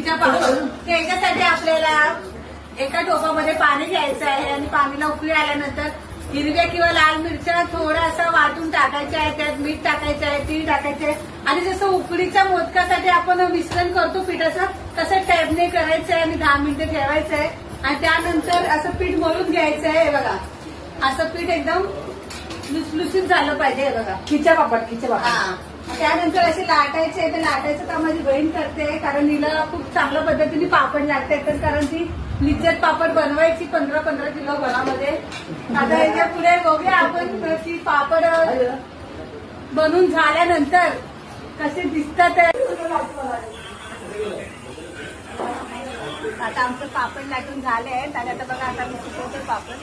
खिचा पापड. त्याच्यासाठी आपल्याला एका टोपामध्ये पाणी घ्यायचं आहे आणि पाणीला उकळी आल्यानंतर हिरव्या किंवा लाल मिरच्या थोडासा वाटून टाकायच्या आहे, त्यात मीठ टाकायचं आहे, तीळ टाकायचे आहे आणि जसं उकडीच्या मोदकासाठी आपण मिश्रण करतो पिठाचं तसं टाईपने करायचं आहे आणि 10 मिनिटं ठेवायचं आहे आणि त्यानंतर असं पीठ मळून घ्यायचं आहे. बघा असं पीठ एकदम लुसलुसीत झालं पाहिजे. बघा खिचा पापड. त्यानंतर असे लाटायचे. ते लाटायचं काम माझी बहीण करते कारण तिला खूप चांगल्या पद्धतीने पापड लागते तर कारण ती लिज्जत पापड बनवायची 15-15 किलो घरामध्ये. आता याच्या पुढे बघूया आपण की पापड बनून झाल्यानंतर कसे दिसतात. आता आमचं पापड लाटून झाले आहेत आणि आता बघा आता मी सुकवते पापड.